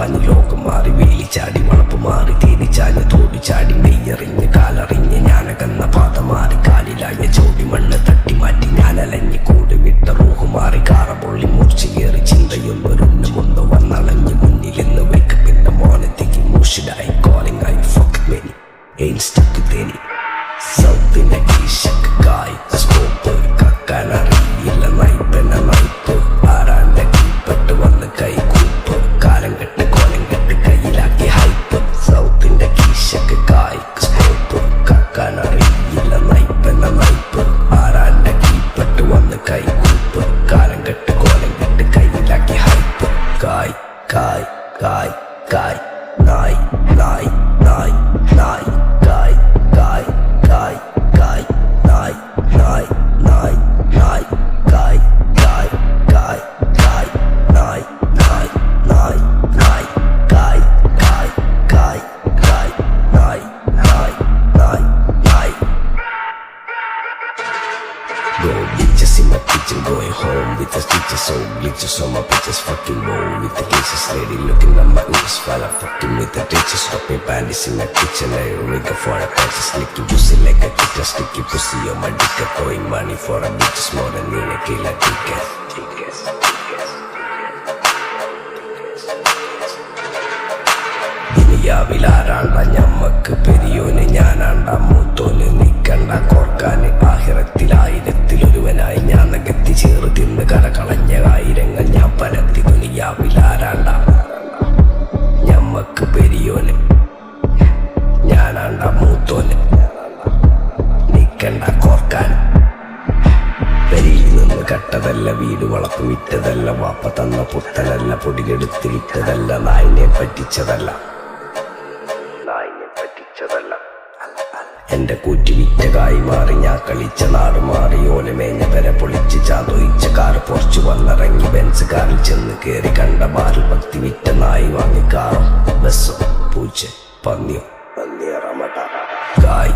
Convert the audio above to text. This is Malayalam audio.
പാഞ്ഞ് ലോകം മാറി വേലി ചാടി വളപ്പ് മാറി തേനി ചാഞ്ഞ് തോടി ചാടി നെയ്യറിഞ്ഞ് കാലറിഞ്ഞ് ഞാനകന്ന പാത മാറി കാലിലായ ചോടി മണ്ണ് തട്ടി മാറ്റി ഞാനലഞ്ഞ് കൂടി വിട്ട റൂഹ് മാറി കാറ പൊള്ളി മൂർച്ച കയറി ചിന്തയൊന്നൊരുണ്ണുമൊന്ന് വന്നളഞ്ഞ് മുന്നിലെന്ന് വെക്കപ്പിന്റെ മോനത്തേക്ക് മൂഷിലായി കോളിംഗ് ആയി fuck many ain't stuck with any സൗത്തിന്റെ കീശക്കായി സ്കോപ്പ് കക്കാനറിയില്ല നൈപ്പന നൈപ്പ് ആരാന്റെ കീപ്പെട്ട് വന്ന് കൈകൂപ്പ് കാലം കെട്ട് കോലം കെട്ട് കയ്യിലാക്കി ഹൈപ്പ് സൗത്തിന്റെ കീശക്കായി സ്കോപ്പ് കക്കാനറിയില്ല നൈപ്പന നൈപ്പ് ആരാന്റെ കീപ്പെട്ട് വന്ന് കൈകൂപ്പ് കാലം കെട്ട് കോലം കെട്ട് കയ്യിലാക്കി ഹൈപ്പ് കായ് കായ് കായ് കായ് നായ് നായ് നായ് നായ് കായ് കായ് കായ് കായ് നായ് നായ് നായ് നായ് കായ് കായ് കായ് കായ് നായ് നായ് നായ് നായ് കായ് കായ് കായ് കായ് നായ് നായ് നായ് നായ് Go bitches in my kitchen, going home with the stitches, so glitches on my bitches, fucking roll with the cases, lady looking at my ears while I'm fucking with the ditches, dropping panties in my kitchen, I rig for a patches, slicky pussy like a kitten, sticky pussy on my dick, throwing money for a bitches more than in a killer ticket. ദുനിയാവിലാരാണ്ട ഞമ്മക്ക് പെരിയോന് ഞാനാണ്ട മൂത്തോന് നിക്കണ്ട കോർക്കാന് ആഹിറത്തിലായിരത്തിലൊരുവനായി ഞാൻ നകത്തി ചേറ് തിന്ന് കരകളഞ്ഞ ആയിരങ്ങൾ ഞാൻ പരത്തി ദുനിയാവിലാരാണ്ട ഞമ്മക്ക് പെരിയോന് ഞാനാണ്ട മൂത്തോന് നിക്കണ്ട കോർക്കാന് പെരിയിൽ നിന്ന് കട്ടതല്ല വീട് വളപ്പ് വിറ്റതല്ല വാപ്പ തന്ന പുത്തനല്ല പൊടികെടുത്ത് വിറ്റതല്ല നായിനെ പറ്റിച്ചതല്ല എന്റെ കൂറ്റി വിറ്റ കായി മാറി ഞാൻ കളിച്ച നാട് മാറി ഓലമേഞ്ഞ പെര പൊളിച്ച് ചാതൊയിച്ച കാറ് പൊറച്ചു വന്നിറങ്ങി ബെൻസ് കാറിൽ ചെന്ന് കേറി കണ്ട ബാറിൽ പത്തി വിറ്റ നായി വാങ്ങി കാറോ ബസ്സോ പൂച്ച പന്നിയോ പന്നിയറമട്ട കായ്